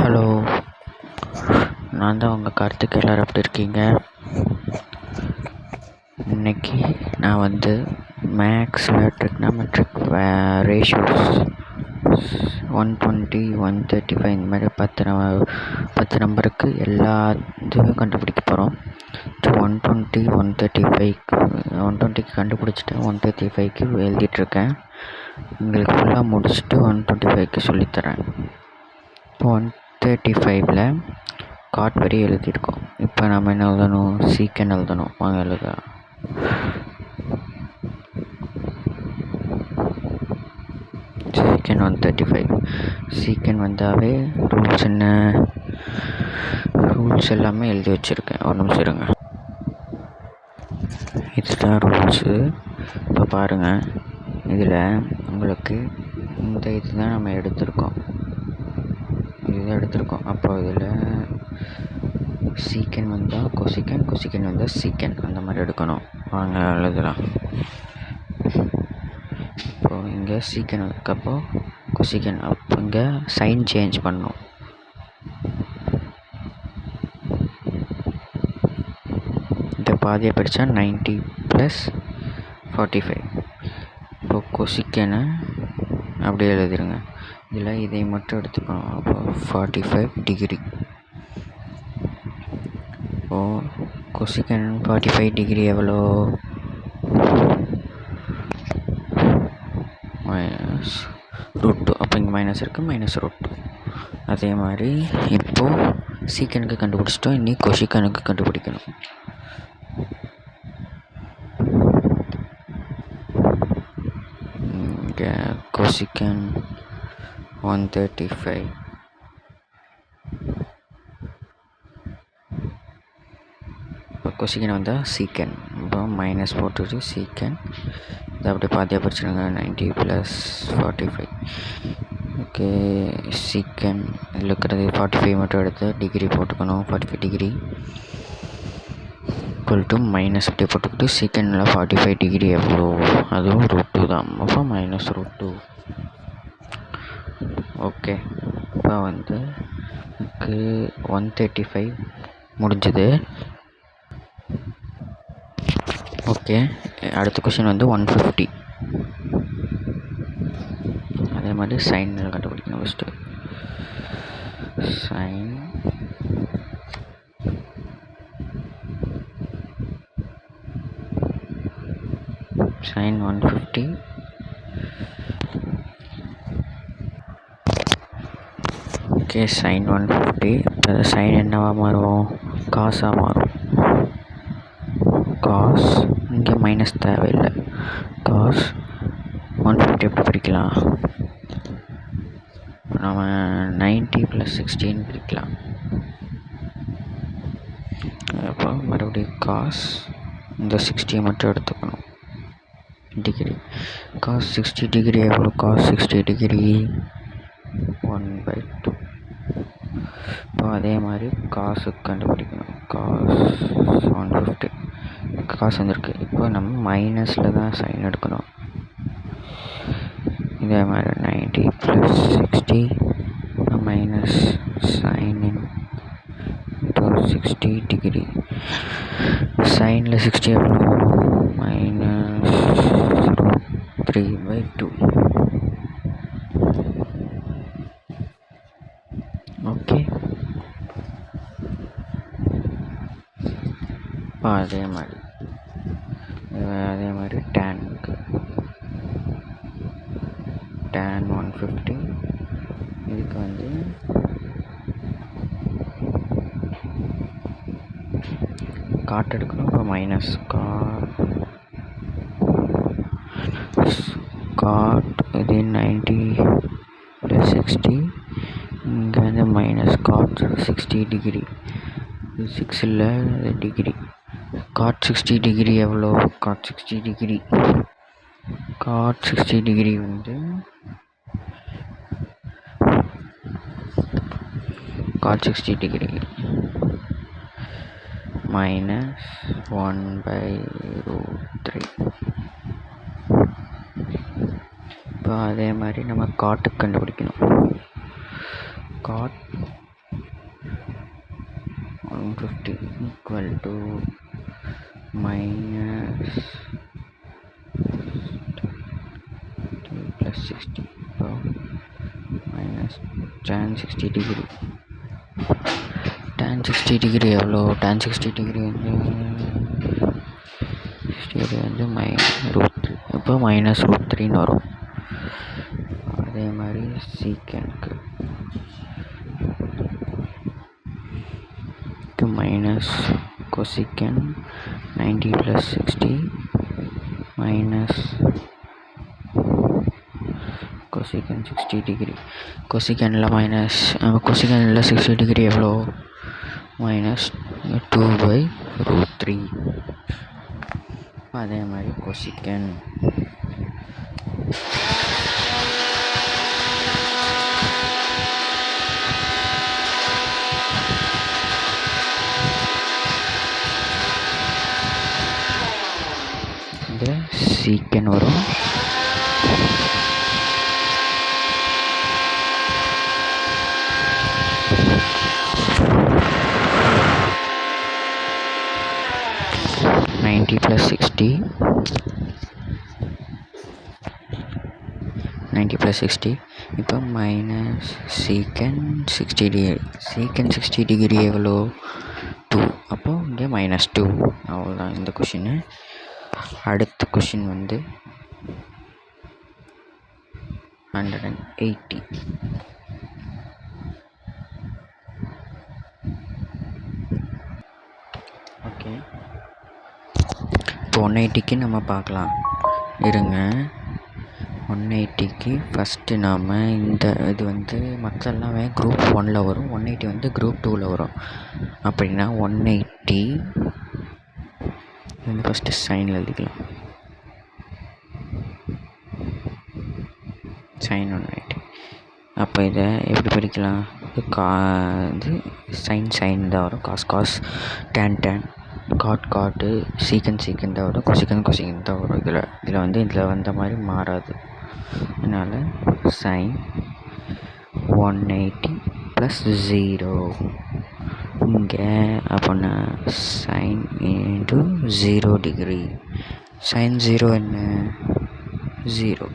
Hello, நான் தான் உங்கள் கார்த்திக். எல்லோரும் எப்படி இருக்கீங்க? இன்றைக்கி நான் மேக்ஸில் ட்ரிக்னாமெட்ரிக் ரேஷியோஸ் 120, 135 இந்த மாதிரி 10 நம்பருக்கு எல்லா இதுவும் கண்டுபிடிக்க போகிறோம். 120, 120க்கு கண்டுபிடிச்சிட்டு 135க்கு எழுதிட்டுருக்கேன். உங்களுக்கு ஃபுல்லாக முடிச்சுட்டு 125க்கு சொல்லித்தரேன். 135ல் காட் வரி எழுதியிருக்கோம். இப்போ நம்ம என்ன எழுதணும்? சீக்கன் எழுதணும். வாங்க எழுத. சீக்கன் 135. சீக்கன் வந்தாவே ரூல்ஸ் எல்லாமே எழுதி வச்சுருக்கேன். ஒரு நிமிஷம் இருங்க. இதுதான் ரூல்ஸு. இப்போ பாருங்கள், இதில் உங்களுக்கு இந்த இதுதான் நம்ம எடுத்திருக்கோம். அப்போ இதில் சீக்கன் வந்தால் கொசிக்கன், கொசிக்கன் வந்தால் சீக்கன், அந்த மாதிரி எடுக்கணும். வாங்க எழுதலாம். இப்போது இங்கே சீக்கன் வந்ததுக்கப்போ கொசிக்கன், அப்போ இங்கே சைன் சேஞ்ச் பண்ணணும். இந்த பாதியை படித்தா 90 + 45. இப்போது கொசிக்கனை அப்படியே எழுதிருங்க. இதில் இதை மட்டும் எடுத்துக்கணும். அப்போ 45 டிகிரி. இப்போது கொசிக்கன் 45 டிகிரி எவ்வளோ? -√2. அப்போ இங்கே மைனஸ் இருக்குது, -√2. அதே மாதிரி இப்போது சீக்கனுக்கு கண்டுபிடிச்சிட்டோம். இனி கொசிக்கனுக்கு கண்டுபிடிக்கணும். இங்கே கொசிக்கன் 135. இப்போ கொசிக்கன் வந்தால் சீக்கன். இப்போ மைனஸ் போட்டுட்டு சீக்கன் இதை அப்படியே பாதியாக படிச்சுடுங்க. 90 + 45. ஓகே, சீக்கன் இதில் இருக்கிறது 45 மட்டும் எடுத்து டிகிரி போட்டுக்கணும். 45 டிகிரி மைனஸ் அப்படியே போட்டுக்கிட்டு சீக்கனில் 45 டிகிரி எவ்வளோ? அதுவும் √2 தான். அப்போ -√2. ஓகே, இப்போ 135 முடிஞ்சது. ஓகே, அடுத்த கொஷின் 150. அதே மாதிரி சைனில் கண்டுபிடிக்கணும். First sine 150. Okay, sine 150. இப்போ சைன் என்னவாக மாறும்? காசாக மாறும். காஸ், இங்கே மைனஸ் தேவையில்லை. காஸ் 150 எப்படி பிரிக்கலாம்? நம்ம 90 + 16 பிரிக்கலாம். அப்போ மறுபடியும் காஸ், இந்த 60 மட்டும் எடுத்துக்கணும். டிகிரி காஸ் 60 டிகிரி எவ்வளோ? Cos 60 degree 1/2. இப்போ அதே மாதிரி காசுக்கு கண்டுபிடிக்கணும். காஸ் 150. காசு வந்திருக்கு. இப்போ நம்ம மைனஸில் தான் சைன் எடுக்கணும். இதே மாதிரி 90 + 60 மைனஸ் சைன் இன்ட்டு 60 டிகிரி. சைனில் 60 எவ்வளோ? -√3/2. ஓகே, இப்போ அதே மாதிரி டேனுக்கு tan 150. இதுக்கு காட் எடுக்கணும். இப்போ மைனஸ் காட் இது 90 + 60. இங்கே மைனஸ் காட் 60 டிகிரி. இது 6 இல்லை, இது டிகிரி. காட் 60 டிகிரி எவ்வளோ? Cot 60 degree cot 60 degree -1/√3. இப்போ அதே மாதிரி நம்ம காட்டுக்கு கண்டுபிடிக்கணும். Cot 150 equal to minus 2 plus 60 minus tan 60 degree. tan 60 degree எவ்வளோ? tan 60 degree வந்து √3, இப்போ மைனஸ் √3ன்னு வரும். அதே மாதிரி சீக்கனுக்கு minus cosecant 90 + 60 minus cosecant 60 degree. கொசிக்கனில் 60 டிகிரி எவ்வளோ? மைனஸ் 2/√3. அதே மாதிரி கொசிக்கன் சீக்கன் வரும். +60 90 + 60 இப்போ மைனஸ் சீக்கன் 60 டிகிரி. சீக்கன் 60 டிகிரி எவ்வளோ? 2. அப்போது இங்கே -2. அவ்வளோதான் இந்த கொஷின்னு. அடுத்த கொஷின் வந்து 180. ஓகே, இப்போ 180க்கு நம்ம பார்க்கலாம். இருங்க, 180க்கு ஃபஸ்ட்டு நாம் இது வந்து மற்றெல்லாமே குரூப் 1ல் வரும், 180 வந்து குரூப் 2ல் வரும். அப்படின்னா 180 வந்து ஃபஸ்ட்டு சைனில் எழுதிக்கலாம். sin 180. அப்போ இதை எப்படி படிக்கலாம்? இது சைன் தான் வரும், காஸ் tan காட் சீக்கன் தான் வரும், கொசிக்கன் தான் வரும். இதில் வந்து வந்த மாதிரி மாறாது. அதனால் sin 180 + 0 இங்கே அப்படின்னா sin × 0 டிகிரி. sin 0 என்ன? 0.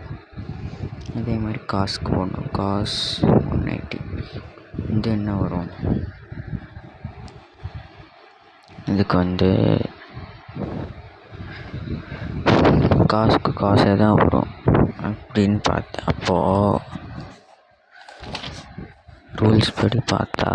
அதே மாதிரி காஸ்க்கு போடணும், காஸ் 180. இது என்ன வரும்? இதுக்கு வந்து காசுக்கு காசே தான் வரும் அப்படின்னு பார்த்தேன். அப்போது ரூல்ஸ் படி பார்த்தா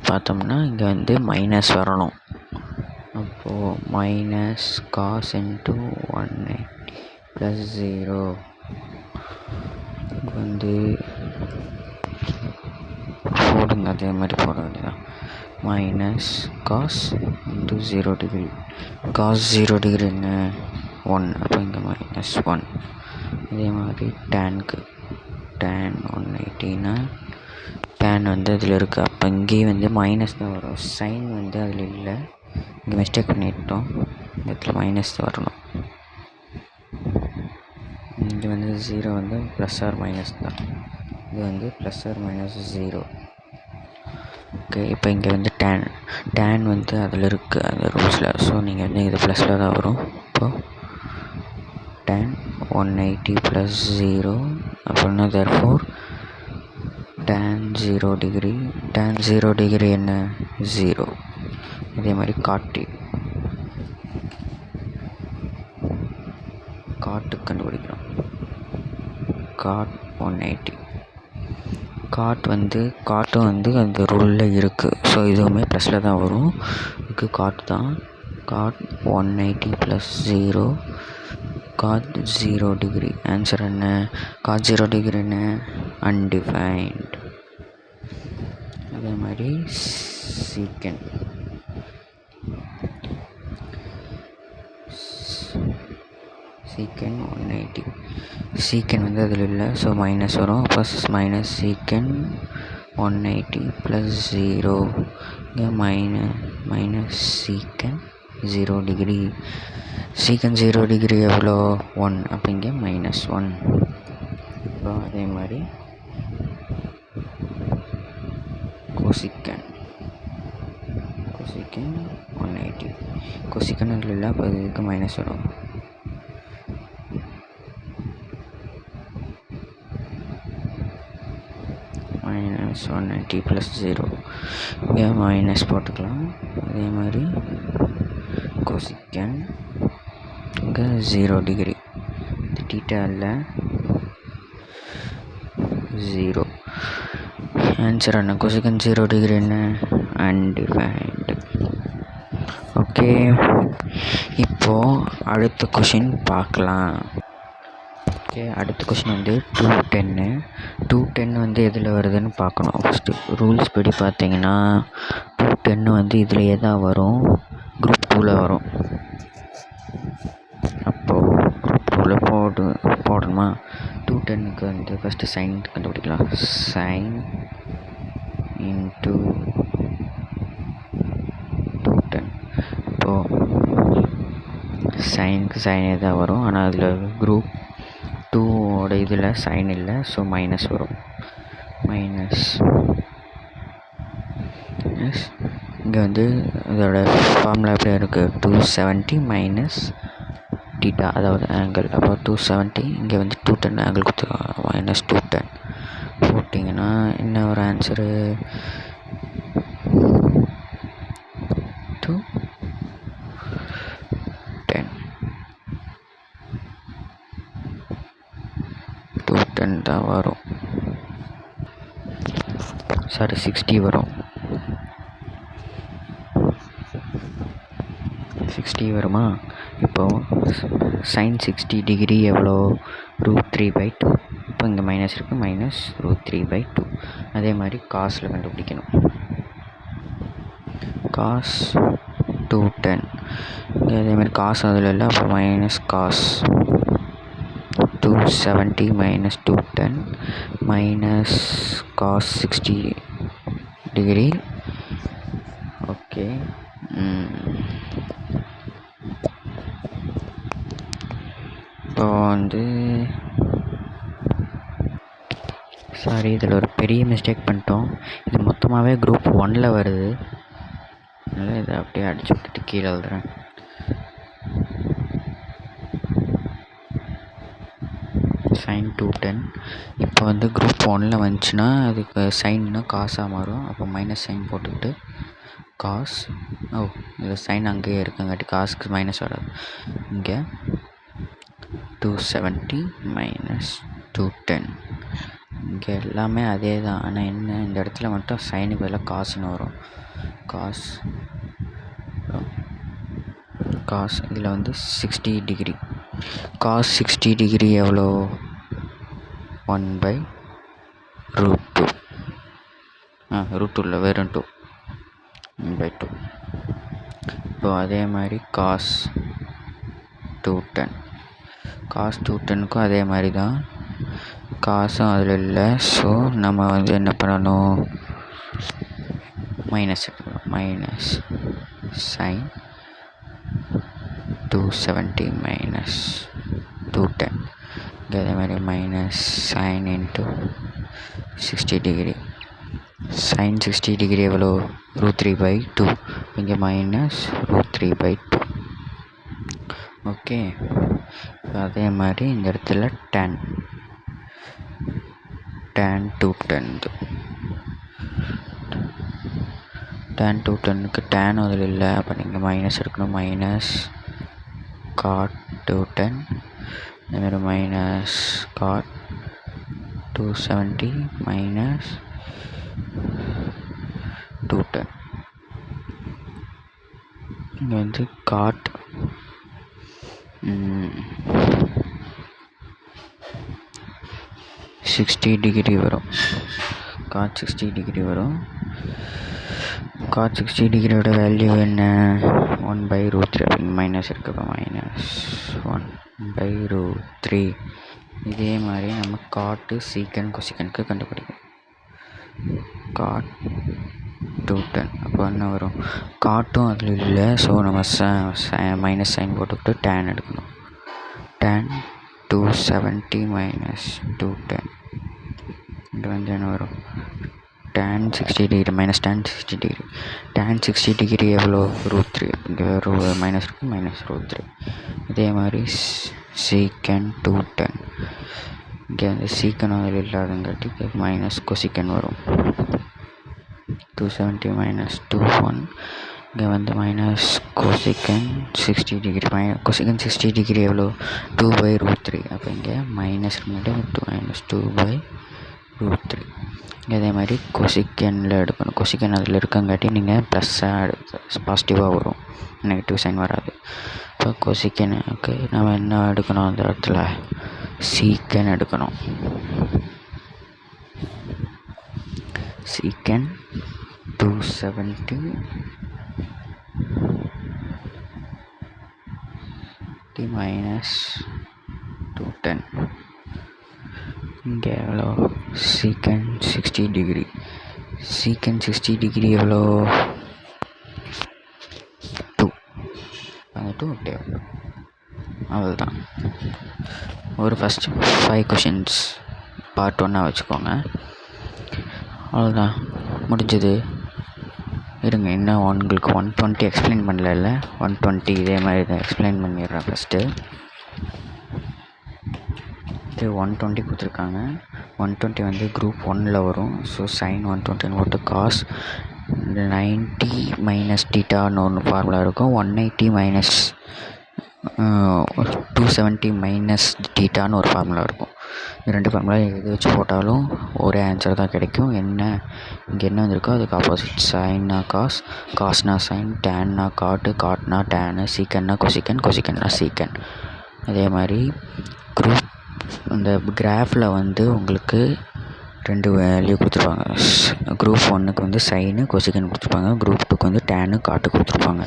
பார்த்தோம்னா இங்கே வந்து மைனஸ் வரணும். அப்போது மைனஸ் காஸ் × 180 + 0 வந்து போடுங்க, அதே மாதிரி போட வேண்டியதான். Minus cos × 0 degree. Cos 0 degree என்ன? 1. அப்போ இங்கே -1. அதே மாதிரி டேனுக்கு tan 180னா tan வந்து அதில் இருக்குது. அப்போ இங்கேயும் வந்து மைனஸ் தான் வரும். சைன் வந்து அதில் இல்லை, இங்கே மிஸ்டேக் பண்ணிட்டோம். இந்த இடத்துல மைனஸ் தான் வரணும். இது வந்து 0 வந்து ப்ளஸ் ஆர் மைனஸ் தான். இது வந்து ப்ளஸ் ஆர் மைனஸ் 0. ஓகே, இப்போ இங்கே வந்து டேன் வந்து அதில் இருக்குது அந்த ரூல்ஸில். ஸோ நீங்கள் வந்து இது ப்ளஸில் தான் வரும். இப்போது tan 180 + 0 அப்படின்னா therefore tan 0 degree. tan 0 degree என்ன? 0. அதே மாதிரி காட்டு கண்டுபிடிக்கிறோம். காட் 180. காட்டும் வந்து அந்த ரூலில் இருக்குது. ஸோ இதுவுமே ப்ளஸில் தான் வரும். இதுக்கு காட் தான். Cot 180 + 0 cot 0 degree. ஆன்சர் என்ன? காட் 0 டிகிரி என்ன? அன்டிஃபைன்ட். அதே மாதிரி சீக்கன் 180. சீக்கன் வந்து அதில் இல்லை, ஸோ மைனஸ் வரும். ப்ளஸ் மைனஸ் சீக்கன் 180 + 0 இங்கே மைனஸ் சீக்கன் 0 டிகிரி. சீக்கன் 0 டிகிரி எவ்வளோ? 1. அப்போ இங்கே -1. இப்போ அதே மாதிரி கொசிக்கன் 180. கொசிக்கன் இல்லை, அப்போ இதுக்கு மைனஸ் வரும். -180 + 0. இங்கே மைனஸ் போட்டுக்கலாம். அதே மாதிரி கொசிக்கன் இங்கே 0 டிகிரி. தீட்டா இல்லை, 0. ஆன்சர் என்ன? கொசிக்கன் 0 டிகிரி என்ன? அன்டிஃபைன்டு. ஓகே, இப்போது அடுத்த கொஷின் பார்க்கலாம். ஓகே, அடுத்த கொஷின் வந்து 210. 210 வந்து எதில் வருதுன்னு பார்க்கணும். ஃபஸ்ட்டு ரூல்ஸ் படி பார்த்தீங்கன்னா 210 வந்து இதுலையே தான் வரும், குரூப் 2ல் வரும். அப்போது குரூப் 2ல் போடணுமா? 210க்கு வந்து ஃபஸ்ட்டு சைன் கண்டுபிடிக்கலாம். Sign into 210. இப்போது சைனுக்கு சைனே தான் வரும், ஆனால் அதில் குரூப் 2ஓட இதில் சைன் இல்லை, ஸோ மைனஸ் வரும். மைனஸ் இங்கே வந்து இதோட ஃபார்முலா எப்படி இருக்குது? 270 மைனஸ் டீட்டா, அதாவது ஆங்கிள். அப்போ 270, இங்கே வந்து 210 ஆங்கிள் கொடுத்துருக்காங்க, -210 போட்டிங்கன்னா என்ன ஒரு ஆன்சரு? 210 தான் வரும். சாரி, 60 வரும். 60 வருமா? இப்போது சைன் 60 டிகிரி எவ்வளோ? √3/2. இப்போ இங்கே மைனஸ் இருக்குது, -√3/2. அதே மாதிரி காசில் கண்டுபிடிக்கணும். காஸ் 210 இங்கே அதே மாதிரி காசு அதில் இல்லை, அப்போ minus cos 270 - 210 minus cos 60 degree. Okay, இப்போ வந்து சாரி, இதில் ஒரு பெரிய மிஸ்டேக் பண்ணிட்டோம். இது மொத்தமாகவே குரூப் 1ல் வருது, அதனால் இதை அப்படியே அடிச்சு விட்டுட்டு கீழே எழுதுறேன். சைன் 210 இப்போ வந்து குரூப் 1ல் வந்துச்சுன்னா அதுக்கு சைன்னா காசாக மாறும். அப்போ மைனஸ் சைன் போட்டுக்கிட்டு காஸ், இதில் சைன் அங்கேயே இருக்குங்காட்டி காசுக்கு மைனஸ் வராது. இங்கே 270 - 210 இங்கே எல்லாமே அதே தான், ஆனால் என்ன இந்த இடத்துல மட்டும் சைனுக்கு பதிலாக காசுன்னு வரும். காஸ் இதில் வந்து 60 டிகிரி. காஸ் 60 டிகிரி எவ்வளோ? 1/√2. √2 இல்லை, வெறும் 2, 1/2. இப்போ அதே மாதிரி காஸ் 210க்கும் அதே மாதிரி தான், காசும் அதில் இல்லை. ஸோ நம்ம வந்து என்ன பண்ணணும்? மைனஸ் எடுக்கணும். மைனஸ் சைன் 270 - 210 இங்கே அதே மாதிரி minus sine into 60 degree. Sine 60 degree எவ்வளோ? √3/2. இங்கே -√3/2. ஓகே, அதே மாதிரி இந்த இடத்துல tan 210. tan 210க்கு tan அதில் இல்லை, அப்போ நீங்கள் மைனஸ் எடுக்கணும். மைனஸ் cot 210 அதேமாதிரி மைனஸ் cot 270 மைனஸ் 210. இங்கே வந்து cot 60 டிகிரி வரும். cot 60 டிகிரி வரும். cot 60 டிகிரியோட வேல்யூ என்ன? 1/√3. அப்படிங்க மைனஸ் இருக்குது, -1/√3. இதே மாதிரி நம்ம காட்டு சீக்கன் கொசிக்கனுக்கு கண்டுபிடிக்கும். காட் 210. அப்போ என்ன வரும், காட்டும் அதில் இல்லை. ஸோ நம்ம மைனஸ் சைன் போட்டுக்கிட்டு tan எடுக்கணும். tan 270 minus 210 இது வந்து என்ன வரும், tan 60 degree minus tan 60 degree. tan 60 degree எவ்வளோ, √3. இங்கே மைனஸ் இருக்குது, மைனஸ் √3. இதே மாதிரி சீக்கன் 210 இங்கே வந்து சீக்கன் அதில் இல்லாதங்காட்டி மைனஸ் கொசிக்கன் வரும். 270 minus 21 இங்கே வந்து மைனஸ் கொசிக்கன் 60 டிகிரி. கொசிக்கன் 60 டிகிரி எவ்வளோ, 2/√3. அப்போ இங்கே மைனஸ் மைனஸ் 2/√3. அதே மாதிரி கொசிக்கனில் எடுக்கணும். கொசிக்கன் அதில் இருக்கங்காட்டி நீங்கள் ப்ளஸ்ஸாக பாசிட்டிவாக வரும், நெகட்டிவ் சைன் வராது. இப்போ கொசிக்கன் ஓகே, நம்ம என்ன எடுக்கணும், அந்த இடத்துல சீக்கன் எடுக்கணும். சீக்கன் 270 minus 210 இங்கே எவ்வளோ, சீக்கன் 60 டிகிரி. சீக்கன் 60 டிகிரி எவ்வளோ, 2. அந்த 2 தேவை. அவ்வளோதான். ஒரு ஃபஸ்ட்டு 5 கொஷின்ஸ் பார்ட் 1 வச்சுக்கோங்க. அவ்வளோதான், முடிஞ்சது. இருங்க, இன்னும் உங்களுக்கு 120 எக்ஸ்பிளைன் பண்ணல. 120 இதே மாதிரி தான் எக்ஸ்பிளைன் பண்ணிடுறேன். ஃபஸ்ட்டு இது 120 கொடுத்துருக்காங்க. 120 வந்து குரூப் 1ல் வரும். ஸோ சைன் 120 போட்டு காஸ் 90 மைனஸ் டீட்டான்னு ஒன்று ஃபார்முலா இருக்கும். 180 மைனஸ் 270 மைனஸ் டீட்டான்னு ஒரு ஃபார்முலா இருக்கும். இந்த 2 ஃபார்முலா எது வச்சு போட்டாலும் ஒரே ஆன்சர் தான் கிடைக்கும். என்ன இங்கே என்ன வந்திருக்கோ அதுக்கு ஆப்போசிட். சைன்னா காஸ், காஸ்னா சைன், டேன்னா காட்டு, காட்னா டேனு, சீக்கன்னா கொசிக்கன், கொசிக்கன்னா சீக்கன். அதே மாதிரி குரூப் இந்த கிராஃபில் வந்து உங்களுக்கு 2 வேல்யூ கொடுத்துருப்பாங்க. குரூப் 1க்கு வந்து சைனு கொசிக்கன் கொடுத்துருப்பாங்க. குரூப் 2க்கு வந்து டேனு காட்டு கொடுத்துருப்பாங்க.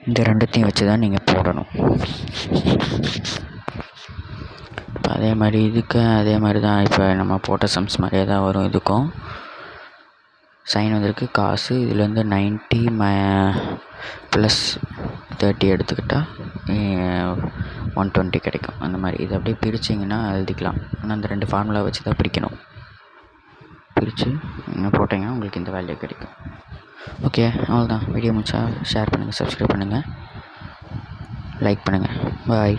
இந்த 2த்தையும் வச்சு தான் நீங்கள் போடணும். அதே மாதிரி இதுக்கு அதே மாதிரி தான் இப்போ நம்ம போட்ட சம்ஸ் மாதிரியே தான் வரும். இதுக்கும் சைன் வந்திருக்கு, காசு இதுலேருந்து 90 ப்ளஸ் 30 எடுத்துக்கிட்டால் 120 கிடைக்கும். அந்த மாதிரி இதை அப்படியே பிரிச்சிங்கன்னா எழுதிக்கலாம். ஆனால் அந்த 2 ஃபார்முலா வச்சு தான் பிரிக்கணும். பிரித்து போட்டிங்கன்னா உங்களுக்கு இந்த வேல்யூ கிடைக்கும். ஓகே, அவ்வளோதான். வீடியோ முடிச்சா ஷேர் பண்ணுங்கள், சப்ஸ்கிரைப் பண்ணுங்கள், லைக் பண்ணுங்கள். பாய்.